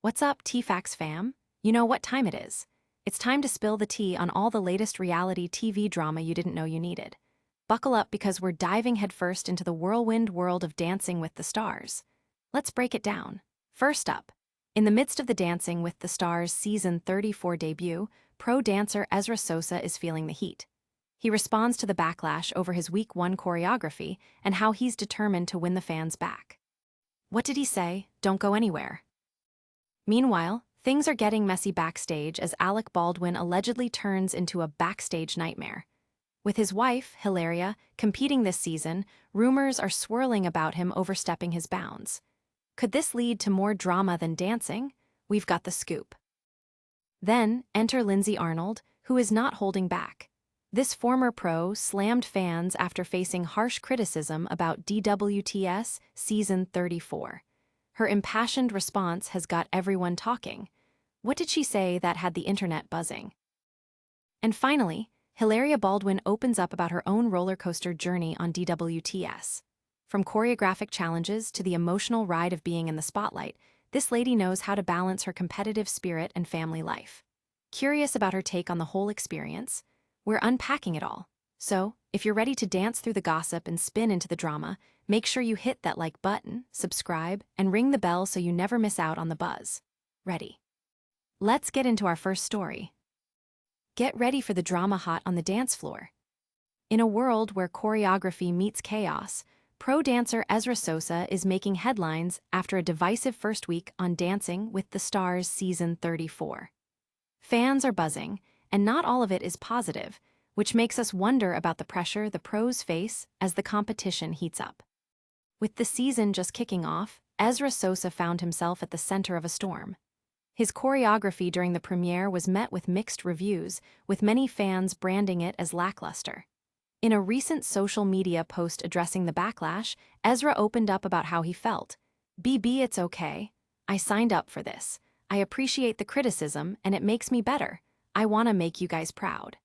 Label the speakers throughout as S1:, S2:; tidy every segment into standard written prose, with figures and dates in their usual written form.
S1: What's up, TFAX fam? You know what time it is. It's time to spill the tea on all the latest reality TV drama you didn't know you needed. Buckle up because we're diving headfirst into the whirlwind world of Dancing with the Stars. Let's break it down. First up, in the midst of the Dancing with the Stars Season 34 debut, pro dancer Ezra Sosa is feeling the heat. He responds to the backlash over his Week 1 choreography and how he's determined to win the fans back. What did he say? Don't go anywhere. Meanwhile, things are getting messy backstage as Alec Baldwin allegedly turns into a backstage nightmare. With his wife, Hilaria, competing this season, rumors are swirling about him overstepping his bounds. Could this lead to more drama than dancing? We've got the scoop. Then, enter Lindsay Arnold, who is not holding back. This former pro slammed fans after facing harsh criticism about DWTS Season 34. Her impassioned response has got everyone talking. What did she say that had the internet buzzing? And finally, Hilaria Baldwin opens up about her own roller coaster journey on DWTS. From choreographic challenges to the emotional ride of being in the spotlight, this lady knows how to balance her competitive spirit and family life. Curious about her take on the whole experience? We're unpacking it all. So, if you're ready to dance through the gossip and spin into the drama, make sure you hit that like button, subscribe, and ring the bell so you never miss out on the buzz. Ready? Let's get into our first story. Get ready for the drama hot on the dance floor. In a world where choreography meets chaos, pro dancer Ezra Sosa is making headlines after a divisive first week on Dancing with the Stars Season 34. Fans are buzzing, and not all of it is positive, which makes us wonder about the pressure the pros face as the competition heats up. With the season just kicking off, Ezra Sosa found himself at the center of a storm. His choreography during the premiere was met with mixed reviews, with many fans branding it as lackluster. In a recent social media post addressing the backlash, Ezra opened up about how he felt. "BB, it's okay. I signed up for this. I appreciate the criticism, and it makes me better. I want to make you guys proud."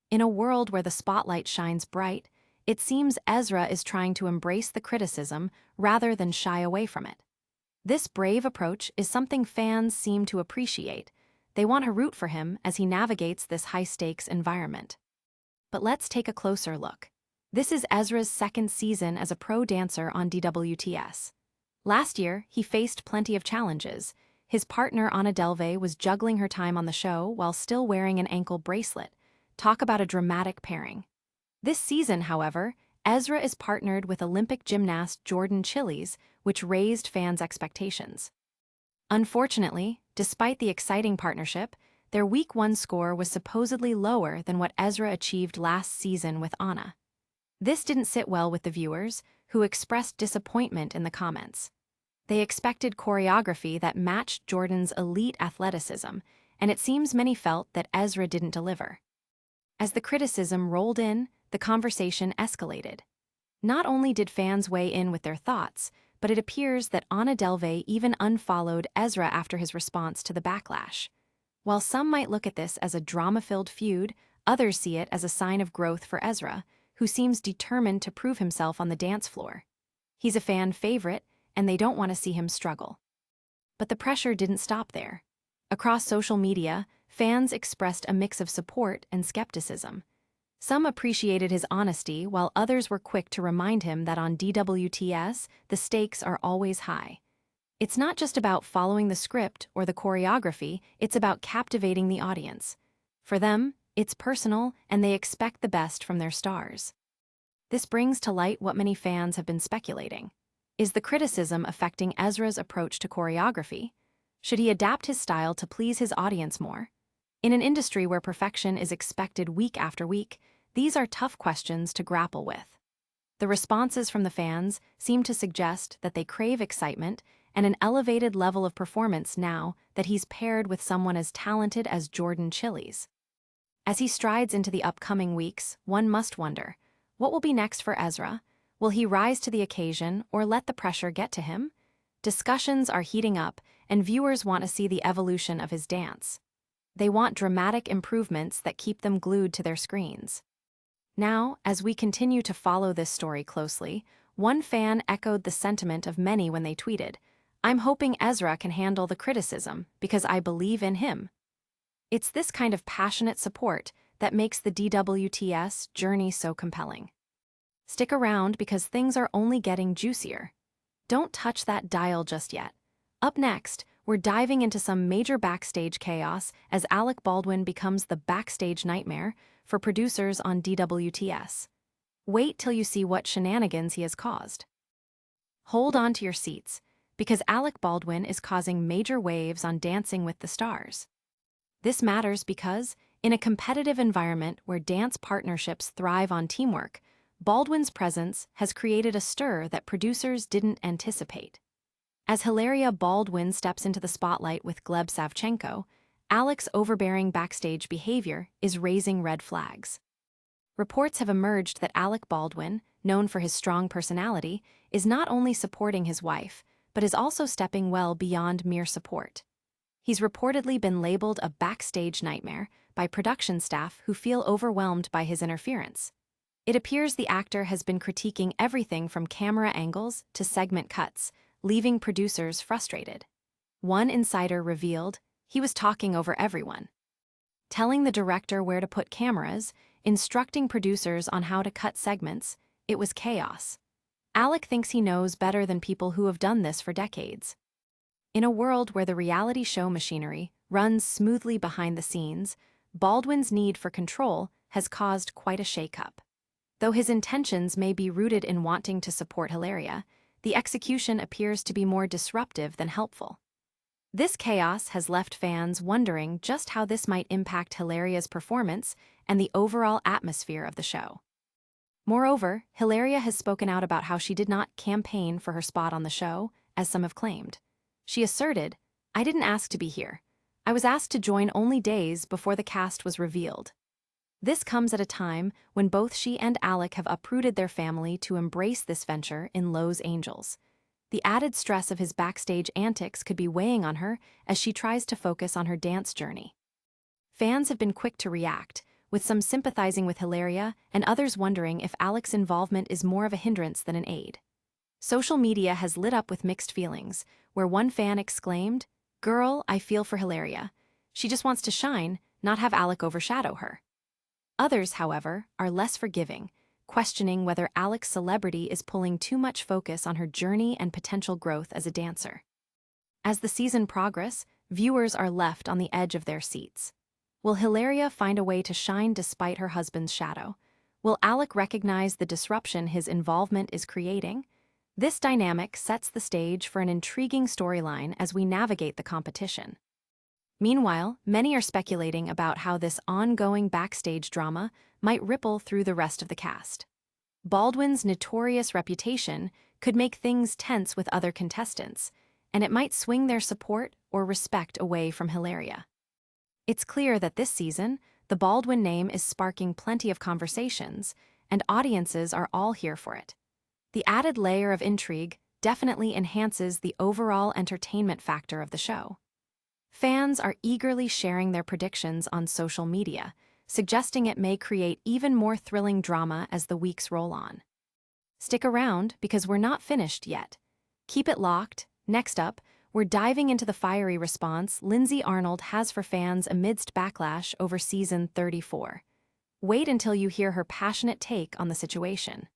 S1: In a world where the spotlight shines bright, it seems Ezra is trying to embrace the criticism rather than shy away from it. This brave approach is something fans seem to appreciate. They want to root for him as he navigates this high-stakes environment. But let's take a closer look. This is Ezra's second season as a pro dancer on DWTS. Last year, he faced plenty of challenges. His partner Ana Delvey was juggling her time on the show while still wearing an ankle bracelet. Talk about a dramatic pairing. This season, however, Ezra is partnered with Olympic gymnast Jordan Chiles, which raised fans' expectations. Unfortunately, despite the exciting partnership, their Week 1 score was supposedly lower than what Ezra achieved last season with Ana. This didn't sit well with the viewers, who expressed disappointment in the comments. They expected choreography that matched Jordan's elite athleticism, and it seems many felt that Ezra didn't deliver. As the criticism rolled in, the conversation escalated. Not only did fans weigh in with their thoughts, but it appears that Ana Delvey even unfollowed Ezra after his response to the backlash. While some might look at this as a drama-filled feud, others see it as a sign of growth for Ezra, who seems determined to prove himself on the dance floor. He's a fan favorite, and they don't want to see him struggle. But the pressure didn't stop there. Across social media, fans expressed a mix of support and skepticism. Some appreciated his honesty, while others were quick to remind him that on DWTS, the stakes are always high. It's not just about following the script or the choreography, it's about captivating the audience. For them, it's personal, and they expect the best from their stars. This brings to light what many fans have been speculating. Is the criticism affecting Ezra's approach to choreography? Should he adapt his style to please his audience more? In an industry where perfection is expected week after week, these are tough questions to grapple with. The responses from the fans seem to suggest that they crave excitement and an elevated level of performance now that he's paired with someone as talented as Jordan Chiles. As he strides into the upcoming weeks, one must wonder, what will be next for Ezra? Will he rise to the occasion or let the pressure get to him? Discussions are heating up, and viewers want to see the evolution of his dance. They want dramatic improvements that keep them glued to their screens. Now, as we continue to follow this story closely, one fan echoed the sentiment of many when they tweeted, I'm hoping Ezra can handle the criticism because I believe in him. It's this kind of passionate support that makes the DWTS journey so compelling. Stick around because things are only getting juicier. Don't touch that dial just yet. Up next, we're diving into some major backstage chaos as Alec Baldwin becomes the backstage nightmare for producers on DWTS. Wait till you see what shenanigans he has caused. Hold on to your seats, because Alec Baldwin is causing major waves on Dancing with the Stars. This matters because, in a competitive environment where dance partnerships thrive on teamwork, Baldwin's presence has created a stir that producers didn't anticipate. As Hilaria Baldwin steps into the spotlight with Gleb Savchenko, Alec's overbearing backstage behavior is raising red flags. Reports have emerged that Alec Baldwin, known for his strong personality, is not only supporting his wife, but is also stepping well beyond mere support. He's reportedly been labeled a backstage nightmare by production staff who feel overwhelmed by his interference. It appears the actor has been critiquing everything from camera angles to segment cuts, leaving producers frustrated. One insider revealed he was talking over everyone, telling the director where to put cameras, instructing producers on how to cut segments. It was chaos. Alec thinks he knows better than people who have done this for decades. In a world where the reality show machinery runs smoothly behind the scenes, Baldwin's need for control has caused quite a shakeup. Though his intentions may be rooted in wanting to support Hilaria, the execution appears to be more disruptive than helpful. This chaos has left fans wondering just how this might impact Hilaria's performance and the overall atmosphere of the show. Moreover, Hilaria has spoken out about how she did not campaign for her spot on the show, as some have claimed. She asserted, "I didn't ask to be here. I was asked to join only days before the cast was revealed." This comes at a time when both she and Alec have uprooted their family to embrace this venture in Los Angeles. The added stress of his backstage antics could be weighing on her as she tries to focus on her dance journey. Fans have been quick to react, with some sympathizing with Hilaria and others wondering if Alec's involvement is more of a hindrance than an aid. Social media has lit up with mixed feelings, where one fan exclaimed, "Girl, I feel for Hilaria. She just wants to shine, not have Alec overshadow her." Others, however, are less forgiving, questioning whether Alec's celebrity is pulling too much focus on her journey and potential growth as a dancer. As the season progresses, viewers are left on the edge of their seats. Will Hilaria find a way to shine despite her husband's shadow? Will Alec recognize the disruption his involvement is creating? This dynamic sets the stage for an intriguing storyline as we navigate the competition. Meanwhile, many are speculating about how this ongoing backstage drama might ripple through the rest of the cast. Baldwin's notorious reputation could make things tense with other contestants, and it might swing their support or respect away from Hilaria. It's clear that this season, the Baldwin name is sparking plenty of conversations, and audiences are all here for it. The added layer of intrigue definitely enhances the overall entertainment factor of the show. Fans are eagerly sharing their predictions on social media, suggesting it may create even more thrilling drama as the weeks roll on. Stick around because we're not finished yet. Keep it locked. Next up, we're diving into the fiery response Lindsay Arnold has for fans amidst backlash over season 34. Wait until you hear her passionate take on the situation.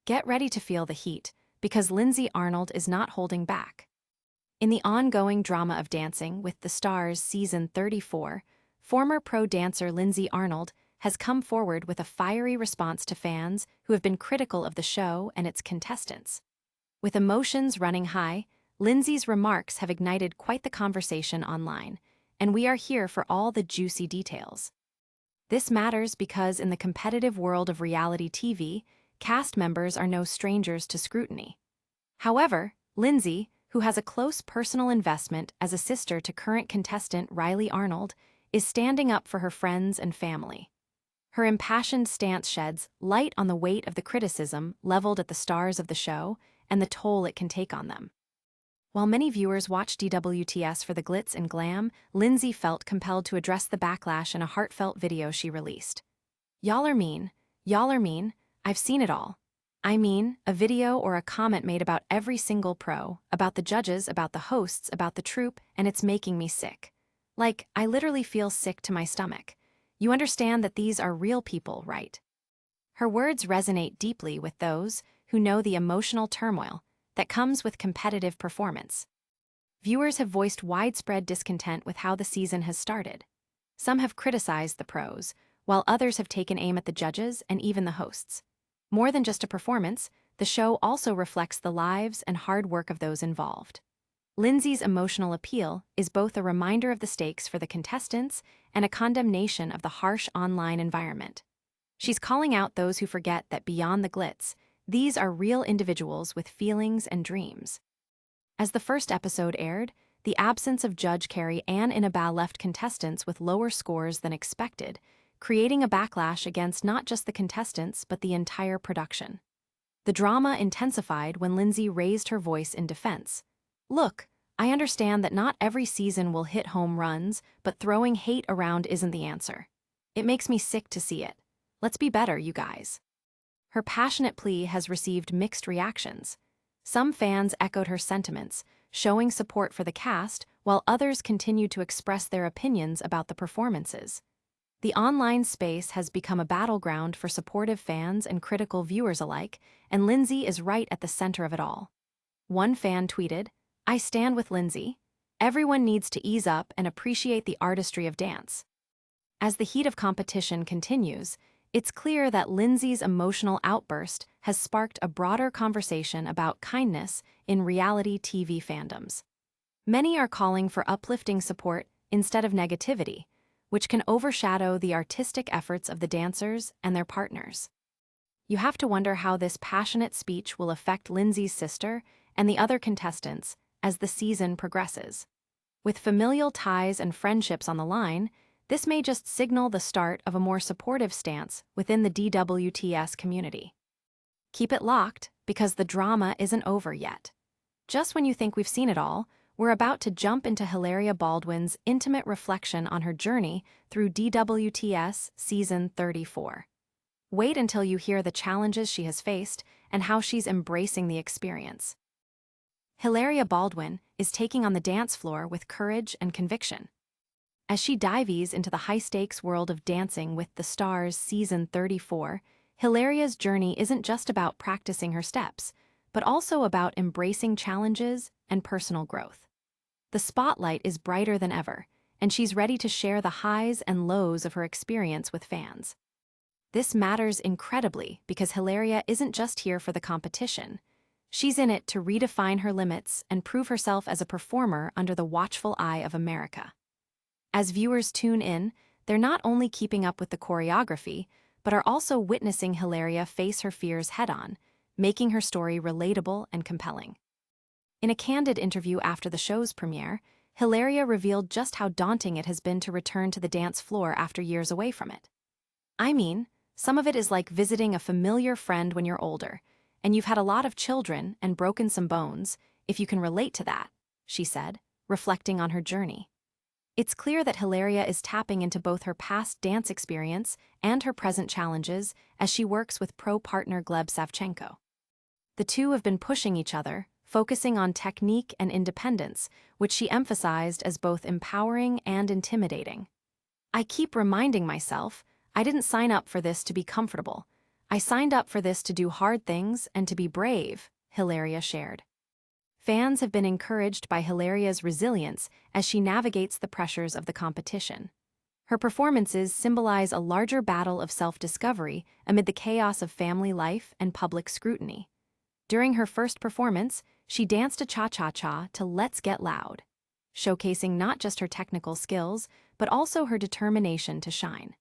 S1: Get ready to feel the heat, because Lindsay Arnold is not holding back. In the ongoing drama of Dancing with the Stars season 34, former pro dancer Lindsay Arnold has come forward with a fiery response to fans who have been critical of the show and its contestants. With emotions running high, Lindsay's remarks have ignited quite the conversation online, and we are here for all the juicy details. This matters because in the competitive world of reality TV, cast members are no strangers to scrutiny. However, Lindsay, who has a close personal investment as a sister to current contestant Riley Arnold, is standing up for her friends and family. Her impassioned stance sheds light on the weight of the criticism leveled at the stars of the show and the toll it can take on them. While many viewers watch DWTS for the glitz and glam, Lindsay felt compelled to address the backlash in a heartfelt video she released. "Y'all are mean. Y'all are mean. I've seen it all. I mean, a video or a comment made about every single pro, about the judges, about the hosts, about the troupe, and it's making me sick. Like, I literally feel sick to my stomach. You understand that these are real people, right? Her words resonate deeply with those who know the emotional turmoil that comes with competitive performance. Viewers have voiced widespread discontent with how the season has started. Some have criticized the pros, while others have taken aim at the judges and even the hosts. More than just a performance, the show also reflects the lives and hard work of those involved. Lindsay's emotional appeal is both a reminder of the stakes for the contestants and a condemnation of the harsh online environment. She's calling out those who forget that beyond the glitz, these are real individuals with feelings and dreams. As the first episode aired, the absence of Judge Carrie and Inabal left contestants with lower scores than expected, creating a backlash against not just the contestants but the entire production. The drama intensified when Lindsay raised her voice in defense. Look, I understand that not every season will hit home runs, but throwing hate around isn't the answer. It makes me sick to see it. Let's be better, you guys. Her passionate plea has received mixed reactions. Some fans echoed her sentiments, showing support for the cast, while others continued to express their opinions about the performances. The online space has become a battleground for supportive fans and critical viewers alike, and Lindsay is right at the center of it all. One fan tweeted, "I stand with Lindsay. Everyone needs to ease up and appreciate the artistry of dance." As the heat of competition continues, it's clear that Lindsay's emotional outburst has sparked a broader conversation about kindness in reality TV fandoms. Many are calling for uplifting support instead of negativity, which can overshadow the artistic efforts of the dancers and their partners. You have to wonder how this passionate speech will affect Lindsay's sister and the other contestants as the season progresses. With familial ties and friendships on the line, this may just signal the start of a more supportive stance within the DWTS community. Keep it locked, because the drama isn't over yet. Just when you think we've seen it all, we're about to jump into Hilaria Baldwin's intimate reflection on her journey through DWTS Season 34. Wait until you hear the challenges she has faced and how she's embracing the experience. Hilaria Baldwin is taking on the dance floor with courage and conviction. As she dives into the high-stakes world of Dancing with the Stars Season 34, Hilaria's journey isn't just about practicing her steps, but also about embracing challenges and personal growth. The spotlight is brighter than ever, and she's ready to share the highs and lows of her experience with fans. This matters incredibly because Hilaria isn't just here for the competition. She's in it to redefine her limits and prove herself as a performer under the watchful eye of America. As viewers tune in, they're not only keeping up with the choreography, but are also witnessing Hilaria face her fears head-on, making her story relatable and compelling. In a candid interview after the show's premiere, Hilaria revealed just how daunting it has been to return to the dance floor after years away from it. I mean, some of it is like visiting a familiar friend when you're older, and you've had a lot of children and broken some bones, if you can relate to that, she said, reflecting on her journey. It's clear that Hilaria is tapping into both her past dance experience and her present challenges as she works with pro partner Gleb Savchenko. The two have been pushing each other, focusing on technique and independence, which she emphasized as both empowering and intimidating. "I keep reminding myself, I didn't sign up for this to be comfortable. I signed up for this to do hard things and to be brave," Hilaria shared. Fans have been encouraged by Hilaria's resilience as she navigates the pressures of the competition. Her performances symbolize a larger battle of self-discovery amid the chaos of family life and public scrutiny. During her first performance, she danced a cha-cha-cha to "Let's Get Loud," showcasing not just her technical skills, but also her determination to shine.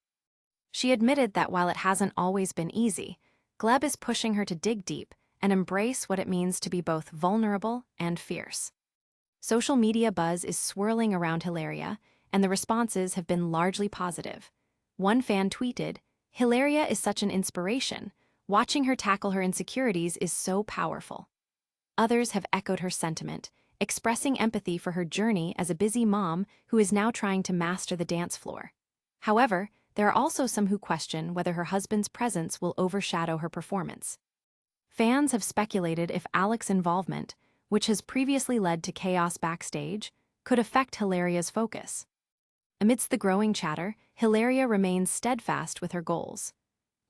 S1: She admitted that while it hasn't always been easy, Gleb is pushing her to dig deep and embrace what it means to be both vulnerable and fierce. Social media buzz is swirling around Hilaria, and the responses have been largely positive. One fan tweeted, "Hilaria is such an inspiration. Watching her tackle her insecurities is so powerful." Others have echoed her sentiment, expressing empathy for her journey as a busy mom who is now trying to master the dance floor. However, there are also some who question whether her husband's presence will overshadow her performance. Fans have speculated if Alec's involvement, which has previously led to chaos backstage, could affect Hilaria's focus. Amidst the growing chatter, Hilaria remains steadfast with her goals.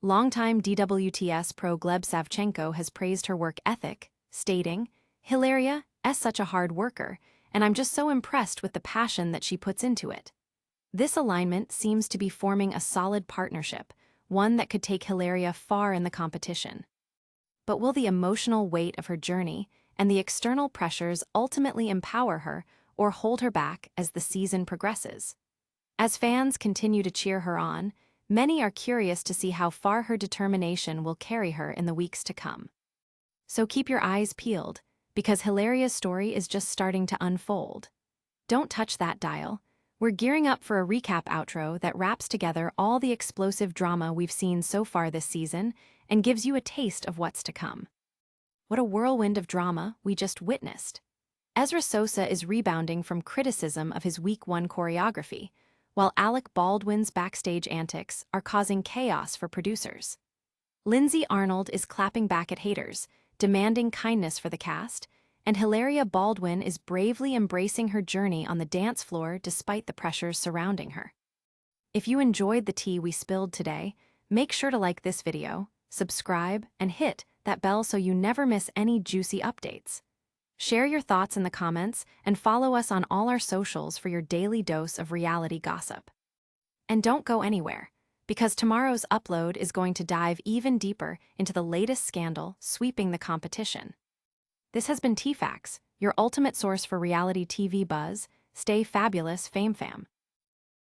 S1: Longtime DWTS pro Gleb Savchenko has praised her work ethic, stating, "Hilaria is such a hard worker, and I'm just so impressed with the passion that she puts into it." This alignment seems to be forming a solid partnership, one that could take Hilaria far in the competition. But will the emotional weight of her journey and the external pressures ultimately empower her or hold her back as the season progresses? As fans continue to cheer her on, many are curious to see how far her determination will carry her in the weeks to come. So keep your eyes peeled, because Hilaria's story is just starting to unfold. Don't touch that dial. We're gearing up for a recap outro that wraps together all the explosive drama we've seen so far this season and gives you a taste of what's to come. What a whirlwind of drama we just witnessed. Ezra Sosa is rebounding from criticism of his Week 1 choreography, while Alec Baldwin's backstage antics are causing chaos for producers. Lindsay Arnold is clapping back at haters, demanding kindness for the cast, and Hilaria Baldwin is bravely embracing her journey on the dance floor despite the pressures surrounding her. If you enjoyed the tea we spilled today, make sure to like this video, subscribe, and hit that bell so you never miss any juicy updates. Share your thoughts in the comments and follow us on all our socials for your daily dose of reality gossip. And don't go anywhere, because tomorrow's upload is going to dive even deeper into the latest scandal sweeping the competition. This has been TFAX, your ultimate source for reality TV buzz. Stay fabulous, FameFam.